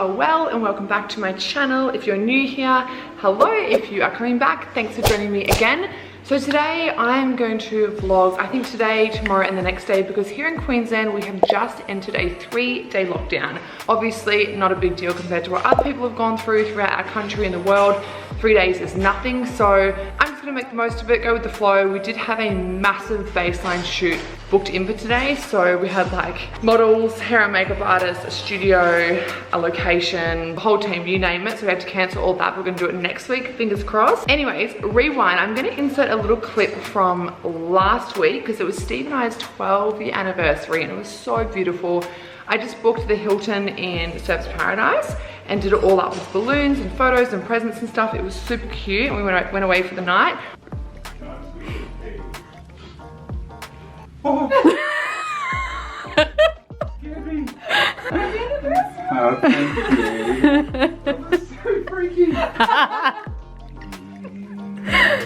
are well and welcome back to my channel. If you're new here, hello. If you are coming back, thanks for joining me again. So today I'm going to vlog, I think today, tomorrow and the next day, because here in Queensland we have just entered a 3-day lockdown. Obviously not a big deal compared to what other people have gone through throughout our country and the world. 3 days is nothing, so I'm just gonna make the most of it, go with the flow. We did have a massive BASEINE shoot booked in for today, so we had like models, hair and makeup artists, a studio, a location, the whole team, you name it. So we had to cancel all that. We're gonna do it next week, fingers crossed. Anyways, rewind. I'm gonna insert a little clip from last week because it was Steve and I's 12-year anniversary and it was so beautiful. I just booked the Hilton in Surfers Paradise and did it all up with balloons and photos and presents and stuff. It was super cute and we went away for the night. Oh. Oh, thank you. That's so freaky.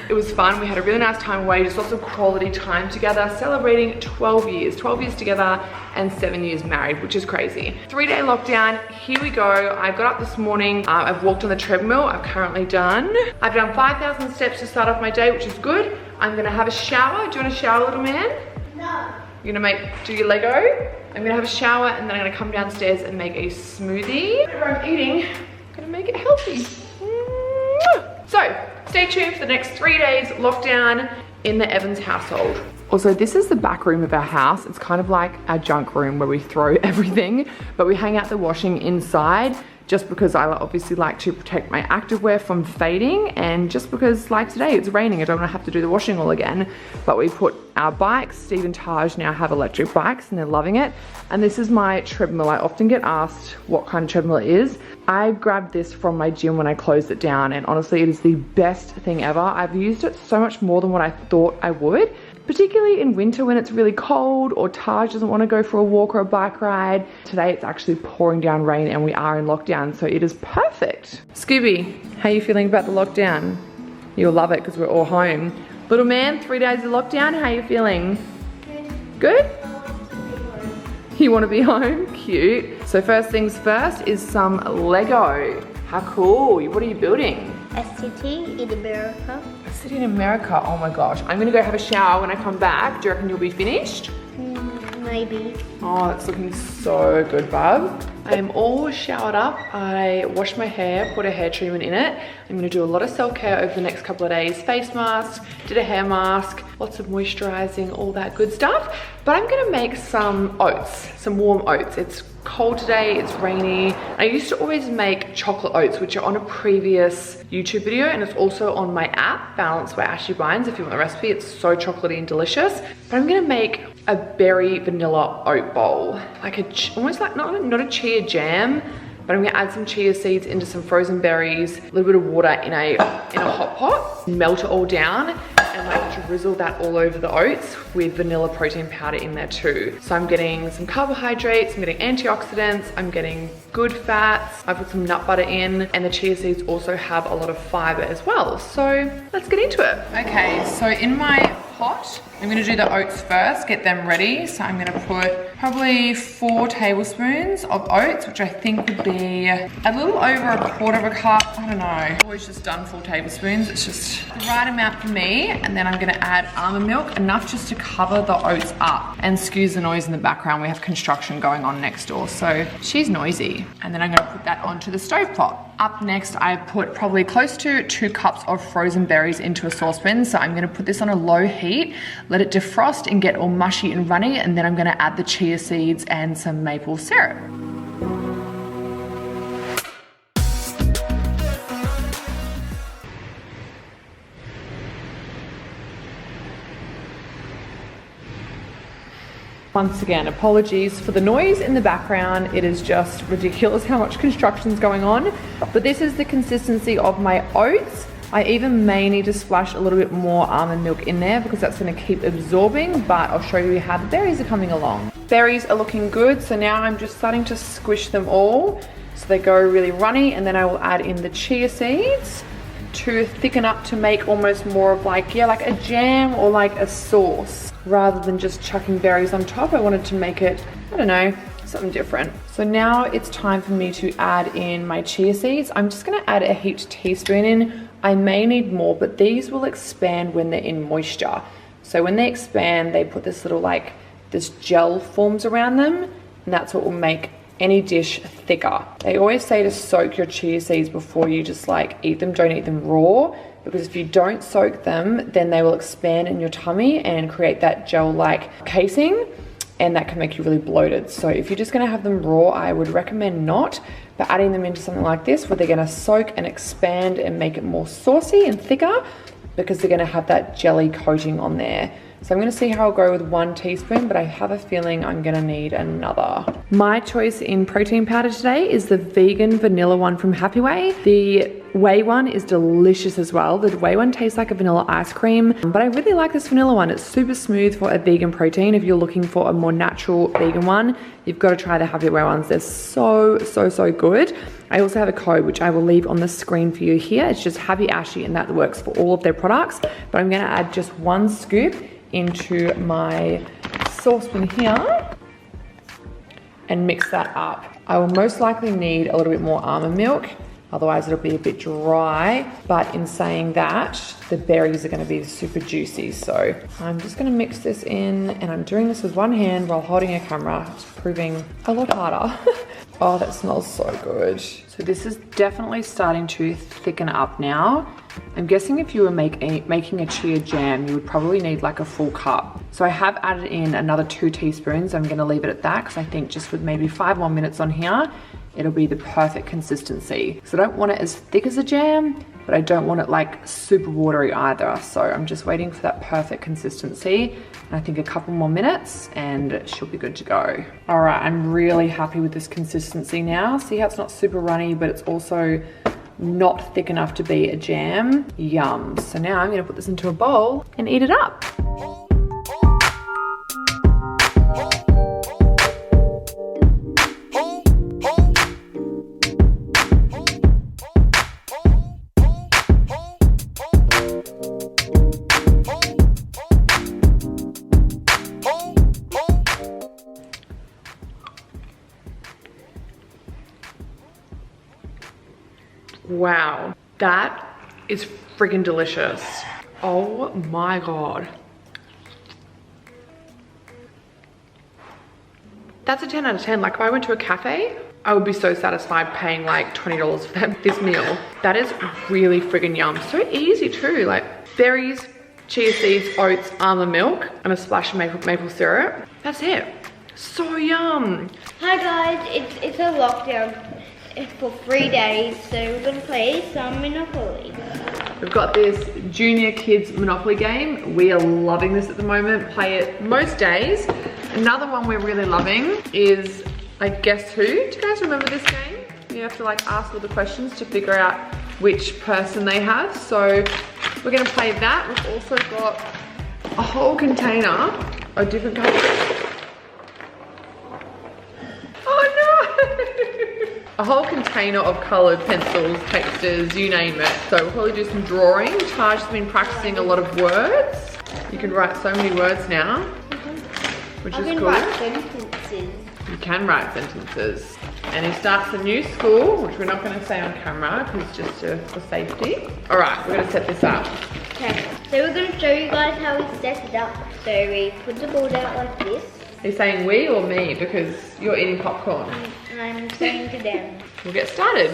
It was fun. We had a really nice time away, just lots of quality time together, celebrating 12 years together and 7 years married, which is crazy. 3-day lockdown, here we go. I got up this morning, I've walked on the treadmill, I've currently done. I've done 5,000 steps to start off my day, which is good. I'm gonna have a shower. Do you want a shower, little man? No. You're gonna do your Lego? I'm gonna have a shower and then I'm gonna come downstairs and make a smoothie. Whatever I'm eating, I'm gonna make it healthy. So, stay tuned for the next 3 days lockdown in the Evans household. Also, this is the back room of our house. It's kind of like our junk room where we throw everything, but we hang out the washing inside just because I obviously like to protect my activewear from fading, and just because like today it's raining, I don't want to have to do the washing all again. But we put our bikes, Steve and Taj now have electric bikes and they're loving it. And this is my treadmill. I often get asked what kind of treadmill it is. I grabbed this from my gym when I closed it down, and honestly it is the best thing ever. I've used it so much more than what I thought I would, particularly in winter when it's really cold or Taj doesn't want to go for a walk or a bike ride. Today it's actually pouring down rain and we are in lockdown, so it is perfect. Scooby, how are you feeling about the lockdown? You'll love it because we're all home. Little man, 3 days of lockdown, how are you feeling? Good? You want to be home? Cute. So first things first is some Lego. How cool. What are you building? A city in America. A city in America. Oh my gosh. I'm gonna go have a shower when I come back. Do you reckon you'll be finished? Maybe. Oh, it's looking so good, bub. I am all showered up. I washed my hair, put a hair treatment in it. I'm gonna do a lot of self-care over the next couple of days. Face mask, did a hair mask, lots of moisturizing, all that good stuff. But I'm gonna make some oats, some warm oats. It's cold today, it's rainy. I used to always make chocolate oats, which are on a previous YouTube video, and it's also on my app, Balanced by Ashy. If you want the recipe, it's so chocolatey and delicious. But I'm gonna make a berry vanilla oat bowl, like almost like not a chia jam, but I'm gonna add some chia seeds into some frozen berries, a little bit of water in a hot pot, melt it all down, and like drizzle that all over the oats with vanilla protein powder in there too. So I'm getting some carbohydrates, I'm getting antioxidants, I'm getting good fats, I put some nut butter in, and the chia seeds also have a lot of fiber as well. So let's get into it. Okay, so in my pot, I'm gonna do the oats first, get them ready. So I'm gonna put probably 4 tablespoons of oats, which I think would be a little over a quarter of a cup. I don't know, I've always just done 4 tablespoons. It's just the right amount for me. And then I'm gonna add almond milk, enough just to cover the oats up. And excuse the noise in the background, we have construction going on next door, so she's noisy. And then I'm gonna put that onto the stove pot. Up next, I put probably close to 2 cups of frozen berries into a saucepan. So I'm gonna put this on a low heat, let it defrost and get all mushy and runny, and then I'm gonna add the chia seeds and some maple syrup. Once again, apologies for the noise in the background. It is just ridiculous how much construction is going on. But this is the consistency of my oats. I even may need to splash a little bit more almond milk in there because that's gonna keep absorbing, but I'll show you how the berries are coming along. Berries are looking good, so now I'm just starting to squish them all so they go really runny, and then I will add in the chia seeds to thicken up to make almost more of like, yeah, like a jam or like a sauce. Rather than just chucking berries on top, I wanted to make it, I don't know, something different. So now it's time for me to add in my chia seeds. I'm just gonna add a heaped teaspoon in. I may need more, but these will expand when they're in moisture. So when they expand, they put this little like, this gel forms around them, and that's what will make any dish thicker. They always say to soak your chia seeds before you just like eat them. Don't eat them raw, because if you don't soak them, then they will expand in your tummy and create that gel-like casing, and that can make you really bloated. So if you're just gonna have them raw, I would recommend not, but adding them into something like this where they're gonna soak and expand and make it more saucy and thicker, because they're gonna have that jelly coating on there. So I'm gonna see how I'll go with 1 teaspoon, but I have a feeling I'm gonna need another. My choice in protein powder today is the vegan vanilla one from Happy Way. The whey one is delicious as well. The whey one tastes like a vanilla ice cream, but I really like this vanilla one. It's super smooth for a vegan protein. If you're looking for a more natural vegan one, you've got to try the Happy Way ones. They're so good. I also have a code, which I will leave on the screen for you here. It's just Happy Ashy, and that works for all of their products. But I'm gonna add just 1 scoop into my saucepan here and mix that up. I will most likely need a little bit more almond milk, otherwise it'll be a bit dry. But in saying that, the berries are gonna be super juicy. So I'm just gonna mix this in, and I'm doing this with 1 hand while holding a camera. It's proving a lot harder. Oh, that smells so good. So this is definitely starting to thicken up now. I'm guessing if you were making a chia jam, you would probably need like a full cup. So I have added in another 2 teaspoons. I'm gonna leave it at that, because I think just with maybe 5 more minutes on here, it'll be the perfect consistency. So I don't want it as thick as a jam, but I don't want it like super watery either. So I'm just waiting for that perfect consistency. And I think a couple more minutes and she'll be good to go. All right, I'm really happy with this consistency now. See how it's not super runny, but it's also not thick enough to be a jam. Yum. So now I'm gonna put this into a bowl and eat it up. Wow, that is freaking delicious. Oh my God. That's a 10 out of 10. Like if I went to a cafe, I would be so satisfied paying like $20 for this meal. That is really friggin' yum. So easy too, like berries, chia seeds, oats, almond milk, and a splash of maple syrup. That's it. So yum. Hi guys, it's a lockdown for 3 days, so we're gonna play some Monopoly. We've got this junior kids Monopoly game. We are loving this at the moment, play it most days. Another one we're really loving is like Guess Who. Do you guys remember this game? You have to like ask all the questions to figure out which person they have. So we're gonna play that. We've also got a whole container of different colors. A whole container of coloured pencils, textures, you name it. So we'll probably do some drawing. Taj's been practicing a lot of words. You can write so many words now, which is cool. I can write sentences. You can write sentences. And he starts a new school, which we're not going to say on camera because it's just for safety. All right, we're going to set this up. Okay, so we're going to show you guys how we set it up. So we put the board out like this. Are you saying we or me? Because you're eating popcorn. And I'm saying to them. We'll get started.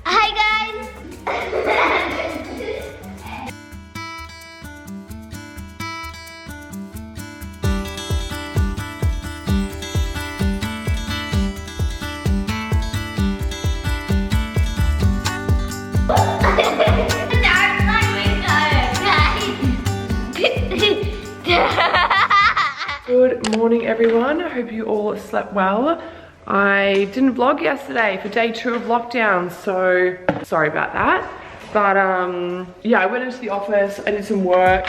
Hi guys! Good morning everyone, I hope you all slept well. I didn't vlog yesterday for day 2 of lockdown, so sorry about that. But yeah, I went into the office, I did some work.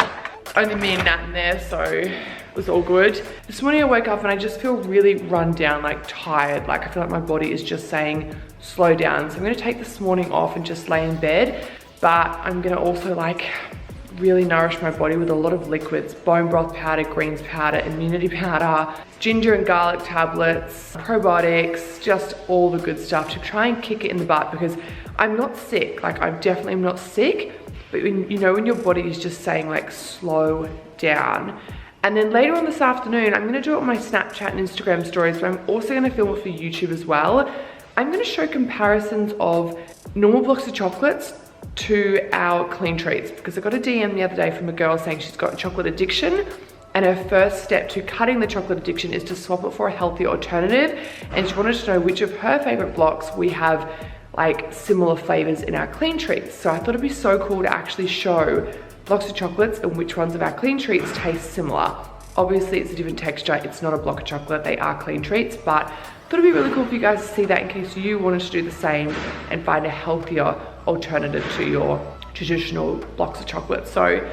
Only me and Nat in there, so It was all good. This morning I woke up and I just feel really run down, like tired. Like I feel like my body is just saying, slow down. So I'm gonna take this morning off and just lay in bed. But I'm gonna also like really nourish my body with a lot of liquids, bone broth powder, greens powder, immunity powder, ginger and garlic tablets, probiotics, just all the good stuff to try and kick it in the butt, because I'm not sick. Like I definitely am not sick, but when, you know, when your body is just saying like slow down. And then later on this afternoon, I'm gonna do it on my Snapchat and Instagram stories, but I'm also gonna film it for YouTube as well. I'm gonna show comparisons of normal blocks of chocolates to our clean treats, because I got a DM the other day from a girl saying she's got a chocolate addiction, and her first step to cutting the chocolate addiction is to swap it for a healthier alternative. And she wanted to know which of her favorite blocks we have like similar flavors in our clean treats. So I thought it'd be so cool to actually show blocks of chocolates and which ones of our clean treats taste similar. Obviously it's a different texture, it's not a block of chocolate, they are clean treats, but I thought it'd be really cool for you guys to see that in case you wanted to do the same and find a healthier alternative to your traditional blocks of chocolate. So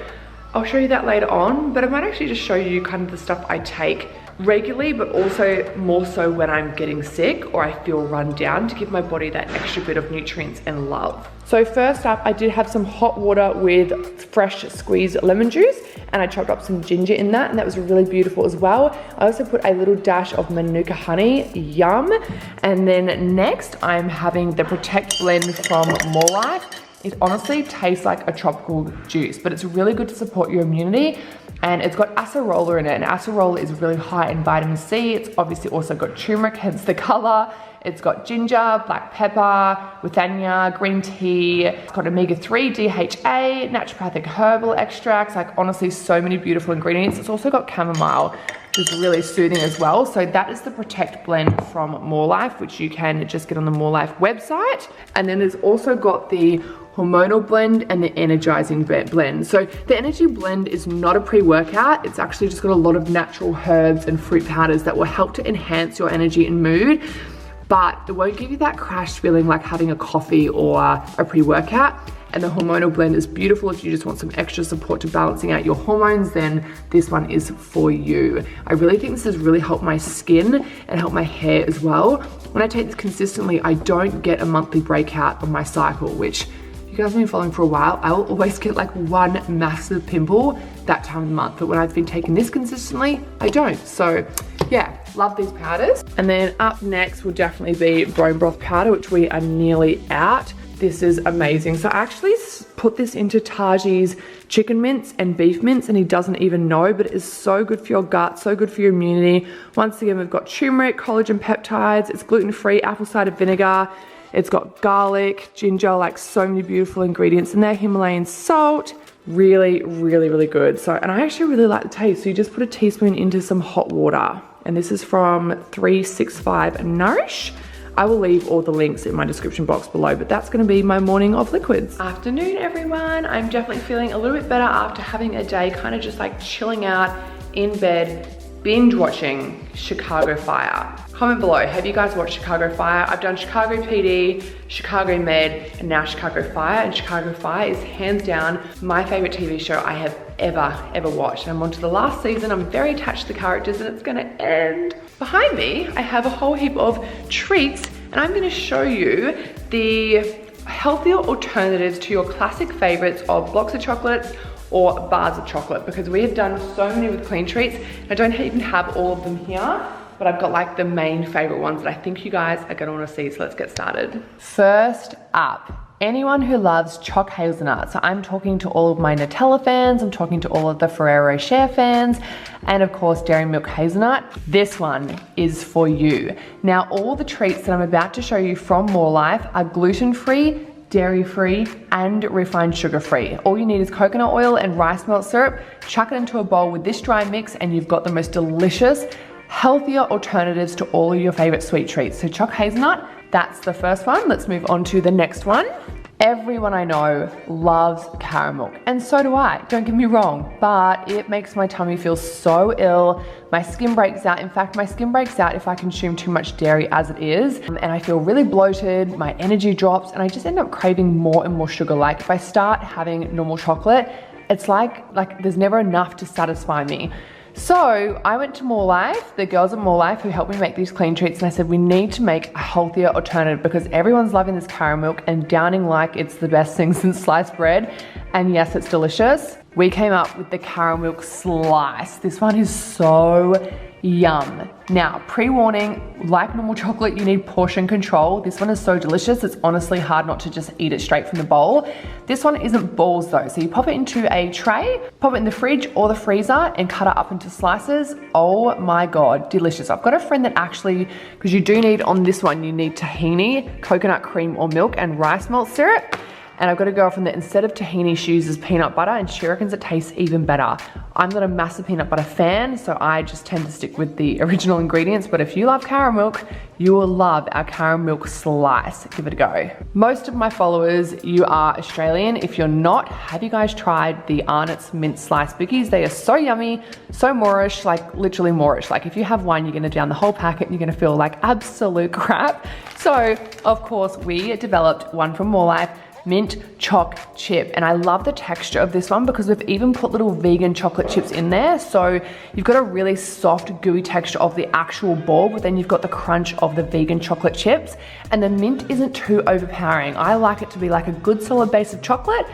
I'll show you that later on, but I might actually just show you kind of the stuff I take regularly, but also more so when I'm getting sick or I feel run down, to give my body that extra bit of nutrients and love. So first up, I did have some hot water with fresh squeezed lemon juice, and I chopped up some ginger in that, and that was really beautiful as well. I also put a little dash of Manuka honey, yum. And then next I'm having the Protect blend from More Life. It honestly tastes like a tropical juice, but it's really good to support your immunity. And it's got acerola in it, and acerola is really high in vitamin C. It's obviously also got turmeric, hence the color. It's got ginger, black pepper, withania, green tea. It's got omega-3, DHA, naturopathic herbal extracts, like honestly so many beautiful ingredients. It's also got chamomile, which is really soothing as well. So that is the Protect blend from More Life, which you can just get on the More Life website. And then there's also got the hormonal blend and the energizing blend. So the energy blend is not a pre-workout. It's actually just got a lot of natural herbs and fruit powders that will help to enhance your energy and mood, but it won't give you that crash feeling like having a coffee or a pre-workout. And the hormonal blend is beautiful if you just want some extra support to balancing out your hormones, then this one is for you. I really think this has really helped my skin and helped my hair as well. When I take this consistently, I don't get a monthly breakout on my cycle, which you guys have been following for a while. I will always get like one massive pimple that time of the month, but when I've been taking this consistently, I don't. So yeah, love these powders. And then up next will definitely be bone broth powder, which we are nearly out. This is amazing. So I actually put this into Taji's chicken mince and beef mince, and he doesn't even know, but it is so good for your gut, so good for your immunity. Once again, we've got turmeric, collagen peptides, it's gluten-free, apple cider vinegar, it's got garlic, ginger, like so many beautiful ingredients in there, Himalayan salt, really, really, really good. So, and I actually really like the taste. So you just put a teaspoon into some hot water, and this is from 365 Nourish. I will leave all the links in my description box below, but that's gonna be my morning of liquids. Afternoon, everyone. I'm definitely feeling a little bit better after having a day kind of just like chilling out in bed, binge watching Chicago Fire. Comment below, have you guys watched Chicago Fire? I've done Chicago PD, Chicago Med, and now Chicago Fire, and Chicago Fire is hands down my favorite TV show I have ever watched. I'm on to the last season. I'm very attached to the characters, and it's gonna end. Behind me, I have a whole heap of treats, and I'm gonna show you the healthier alternatives to your classic favorites of blocks of chocolates or bars of chocolate, because we have done so many with clean treats. I don't even have all of them here, but I've got like the main favorite ones that I think you guys are gonna wanna see, so let's get started. First up, anyone who loves Choc hazelnut. So I'm talking to all of my Nutella fans, I'm talking to all of the Ferrero Rocher fans, and of course Dairy Milk Hazelnut. This one is for you. Now all the treats that I'm about to show you from More Life are gluten-free, dairy-free, and refined sugar-free. All you need is coconut oil and rice malt syrup. Chuck it into a bowl with this dry mix, and you've got the most delicious, healthier alternatives to all of your favorite sweet treats. So Choc hazelnut, that's the first one. Let's move on to the next one. Everyone I know loves caramel, and so do I, don't get me wrong, but it makes my tummy feel so ill. My skin breaks out. In fact, my skin breaks out if I consume too much dairy as it is, and I feel really bloated, my energy drops, and I just end up craving more and more sugar. Like if I start having normal chocolate, it's like there's never enough to satisfy me. So I went to More Life, the girls at More Life who helped me make these clean treats, and I said we need to make a healthier alternative because everyone's loving this caramel milk and downing like it's the best thing since sliced bread. And yes, it's delicious. We came up with the caramel milk slice. This one is so yum. Now, pre-warning, like normal chocolate, you need portion control. This one is so delicious, it's honestly hard not to just eat it straight from the bowl. This one isn't balls though, so you pop it into a tray, pop it in the fridge or the freezer and cut it up into slices. Oh my God, delicious. I've got a friend that actually, because you do need on this one, you need tahini, coconut cream or milk and rice malt syrup. And I've got a girlfriend that instead of tahini, she uses peanut butter and she reckons it tastes even better. I'm not a massive peanut butter fan, so I just tend to stick with the original ingredients. But if you love caramel milk, you will love our caramel milk slice. Give it a go. Most of my followers, you are Australian. If you're not, have you guys tried the Arnott's mint slice bookies? They are so yummy, so Moorish, like literally Moorish. Like if you have one, you're gonna down the whole packet and you're gonna feel like absolute crap. So of course we developed one from More Life, mint choc chip, and I love the texture of this one because we've even put little vegan chocolate chips in there, so you've got a really soft gooey texture of the actual ball, but then you've got the crunch of the vegan chocolate chips, and the mint isn't too overpowering. I like it to be like a good solid base of chocolate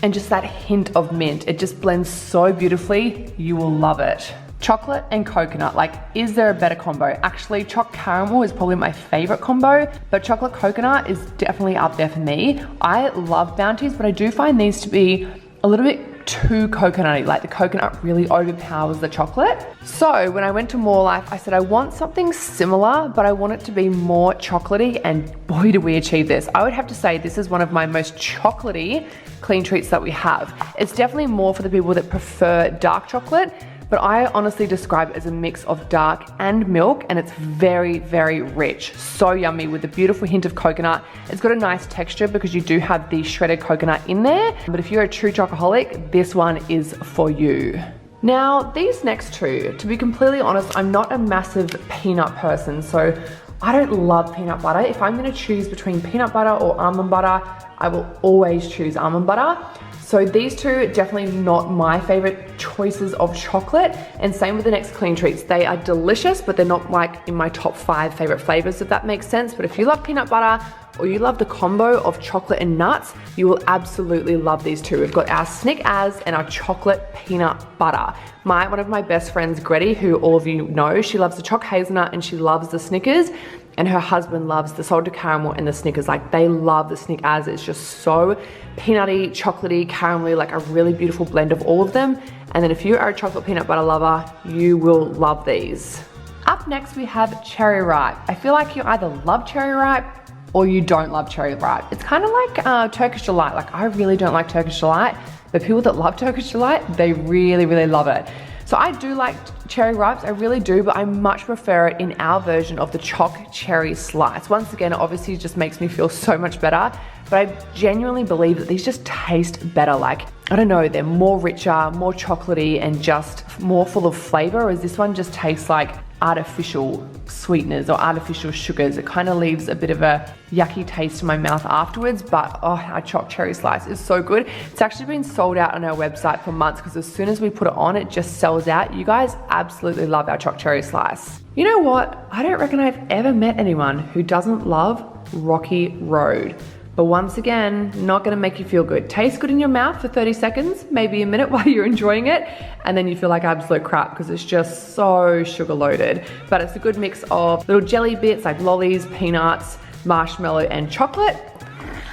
and just that hint of mint. It just blends so beautifully. You will love it. Chocolate and coconut, like, is there a better combo? Actually, choc caramel is probably my favorite combo, but chocolate coconut is definitely up there for me. I love Bounties, but I do find these to be a little bit too coconutty, like the coconut really overpowers the chocolate. So when I went to More Life, I said I want something similar, but I want it to be more chocolatey, and boy did we achieve this. I would have to say this is one of my most chocolatey clean treats that we have. It's definitely more for the people that prefer dark chocolate, but I honestly describe it as a mix of dark and milk, and it's very, very rich. So yummy with a beautiful hint of coconut. It's got a nice texture because you do have the shredded coconut in there, but if you're a true chocoholic, this one is for you. Now, these next two, to be completely honest, I'm not a massive peanut person, so I don't love peanut butter. If I'm gonna choose between peanut butter or almond butter, I will always choose almond butter. So these two, definitely not my favorite choices of chocolate, and same with the next clean treats. They are delicious, but they're not like in my top 5 favorite flavors, if that makes sense. But if you love peanut butter or you love the combo of chocolate and nuts, you will absolutely love these two. We've got our Snick As and our chocolate peanut butter. One of my best friends, Gretty, who all of you know, she loves the choc hazelnut and she loves the Snickers, and her husband loves the salted caramel and the Snickers. Like, they love the Snick As. It's just so peanutty, chocolatey, caramelly, like a really beautiful blend of all of them. And then if you are a chocolate peanut butter lover, you will love these. Up next, we have cherry ripe. I feel like you either love cherry ripe or you don't love cherry ripe. It's kind of like Turkish Delight. Like, I really don't like Turkish Delight, but people that love Turkish Delight, they really, really love it. So I do like cherry ripes, I really do, but I much prefer it in our version of the choc cherry slice. Once again, it obviously just makes me feel so much better, but I genuinely believe that these just taste better. Like, I don't know, they're more richer, more chocolatey, and just more full of flavor, whereas this one just tastes like artificial sweeteners or artificial sugars. It kind of leaves a bit of a yucky taste in my mouth afterwards, but oh, our choc cherry slice is so good. It's actually been sold out on our website for months because as soon as we put it on, it just sells out. You guys absolutely love our choc cherry slice. You know what? I don't reckon I've ever met anyone who doesn't love Rocky Road. But once again, not gonna make you feel good. Tastes good in your mouth for 30 seconds, maybe a minute while you're enjoying it, and then you feel like absolute crap because it's just so sugar loaded. But it's a good mix of little jelly bits like lollies, peanuts, marshmallow, and chocolate.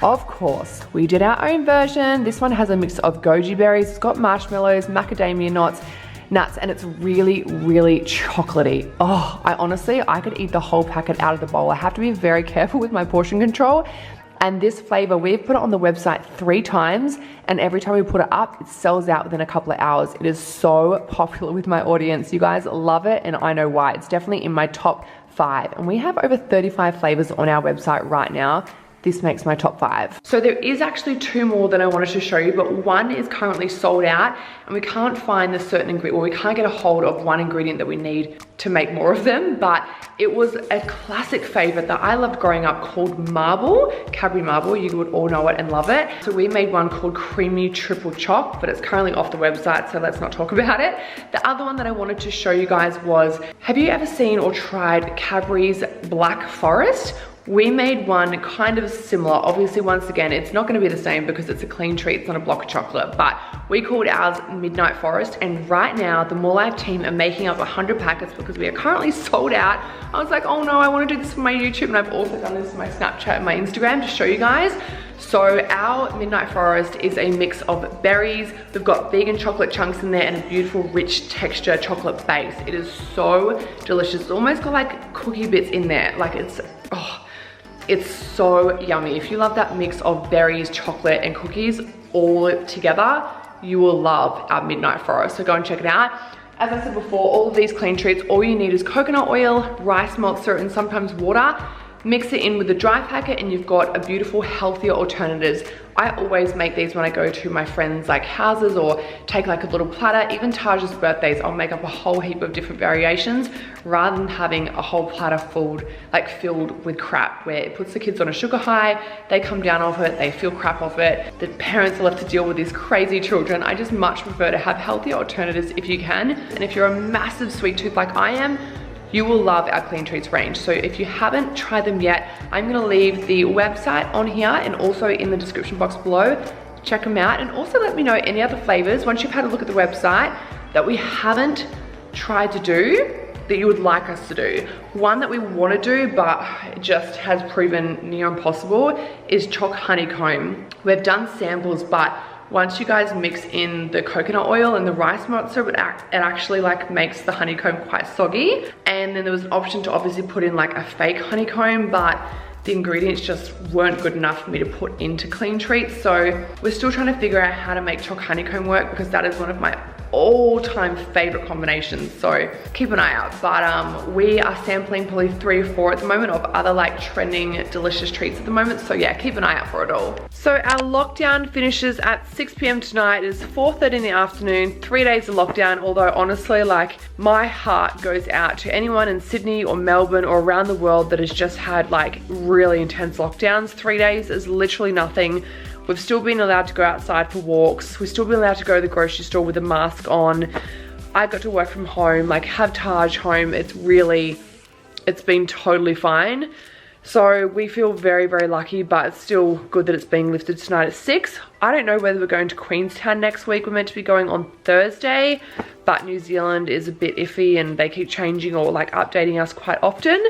Of course, we did our own version. This one has a mix of goji berries, it's got marshmallows, macadamia nuts, and it's really, really chocolatey. Oh, I could eat the whole packet out of the bowl. I have to be very careful with my portion control. And this flavor, we've put it on the website 3 times, and every time we put it up, it sells out within a couple of hours. It is so popular with my audience. You guys love it, and I know why. It's definitely in my top 5. And we have over 35 flavors on our website right now. this makes my top 5. So there is actually 2 more that I wanted to show you, but one is currently sold out and we can't find the certain ingredient, or we can't get a hold of one ingredient that we need to make more of them, but it was a classic favorite that I loved growing up called marble, Cadbury marble. You would all know it and love it. So we made one called creamy triple choc, but it's currently off the website, so let's not talk about it. The other one that I wanted to show you guys was, have you ever seen or tried Cadbury's Black Forest? We made one kind of similar. Obviously, once again, it's not gonna be the same because it's a clean treat, it's not a block of chocolate, but we called ours Midnight Forest, and right now, the More Life team are making up 100 packets because we are currently sold out. I was like, oh no, I wanna do this for my YouTube, and I've also done this for my Snapchat and my Instagram to show you guys. So our Midnight Forest is a mix of berries. We've got vegan chocolate chunks in there and a beautiful rich texture chocolate base. It is so delicious. It's almost got like cookie bits in there. Like it's so yummy. If you love that mix of berries, chocolate, and cookies all together, you will love our Midnight Forest. So go and check it out. As I said before, all of these clean treats, all you need is coconut oil, rice malt syrup, and sometimes water. Mix it in with the dry packet and you've got a beautiful, healthier alternatives. I always make these when I go to my friends' like houses or take like a little platter. Even Taj's birthdays, I'll make up a whole heap of different variations rather than having a whole platter filled with crap where it puts the kids on a sugar high, they come down off it, they feel crap off it. The parents are left to deal with these crazy children. I just much prefer to have healthier alternatives if you can. And if you're a massive sweet tooth like I am, you will love our clean treats range. So if you haven't tried them yet, I'm gonna leave the website on here and also in the description box below. Check them out and also let me know any other flavors once you've had a look at the website that we haven't tried to do that you would like us to do. One that we wanna do but it just has proven near impossible is Choc honeycomb. We've done samples, but once you guys mix in the coconut oil and the rice malt syrup, it actually like makes the honeycomb quite soggy. And then there was an option to obviously put in like a fake honeycomb, but the ingredients just weren't good enough for me to put into clean treats. So we're still trying to figure out how to make Choc honeycomb work because that is one of my all-time favorite combinations, so keep an eye out. But we are sampling probably 3 or 4 at the moment of other like trending delicious treats at the moment, so yeah, keep an eye out for it all. So our lockdown finishes at 6 p.m. tonight. It's 4:30 in the afternoon, 3 days of lockdown, although honestly, like, my heart goes out to anyone in Sydney or Melbourne or around the world that has just had like really intense lockdowns. 3 days is literally nothing. We've still been allowed to go outside for walks. We've still been allowed to go to the grocery store with a mask on. I got to work from home, like have Taj home. It's been totally fine. So we feel very, very lucky, but it's still good that it's being lifted tonight at 6. I don't know whether we're going to Queenstown next week. We're meant to be going on Thursday, but New Zealand is a bit iffy and they keep changing or like updating us quite often.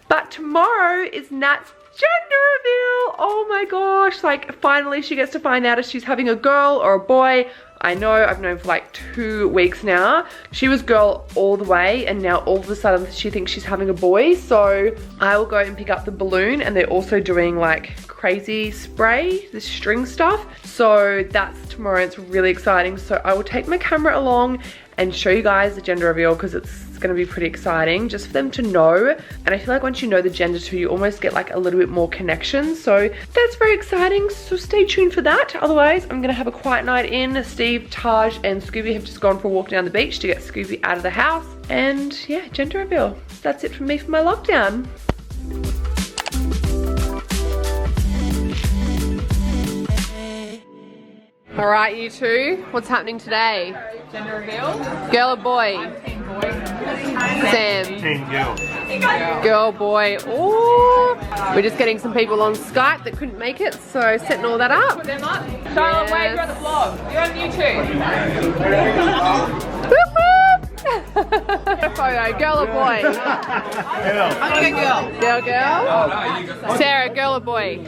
But tomorrow is Nat's gender reveal. Oh my gosh, like finally she gets to find out if she's having a girl or a boy. I know, I've known for like 2 weeks now. She was girl all the way and now all of a sudden she thinks she's having a boy. So I will go and pick up the balloon, and they're also doing like crazy spray, this string stuff. So that's tomorrow, it's really exciting. So I will take my camera along and show you guys the gender reveal because it's gonna be pretty exciting just for them to know. And I feel like once you know the gender too, you almost get like a little bit more connection. So that's very exciting. So stay tuned for that. Otherwise, I'm gonna have a quiet night in. Steve, Taj, and Scooby have just gone for a walk down the beach to get Scooby out of the house. And yeah, gender reveal. That's it from me for my lockdown. All right, you two, what's happening today? Gender reveal. Girl or boy? Team boy. Sam. Team girl. Girl, boy. Oh, we're just getting some people on Skype that couldn't make it, so setting all that up. Put them up. Charlotte, wave, you're on the vlog. You're on YouTube. Photo, girl or boy? Girl. I'm gonna go girl. Girl, girl? Sarah, girl or boy?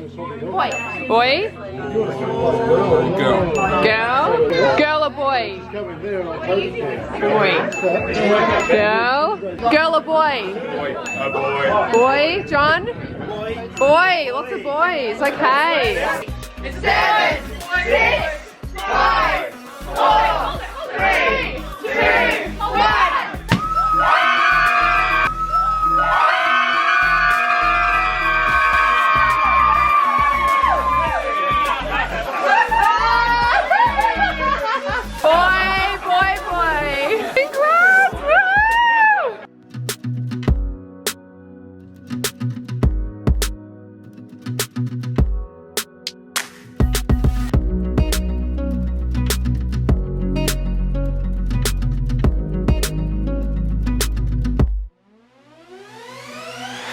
Boy. Boy? Girl. Girl? Girl or boy? Boy. Girl? Girl or boy? Boy. A boy. Boy? John? Boy. Lots of boys. Okay. 7, 6, 5, 4, 3, 2, 1.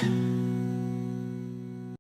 Bye.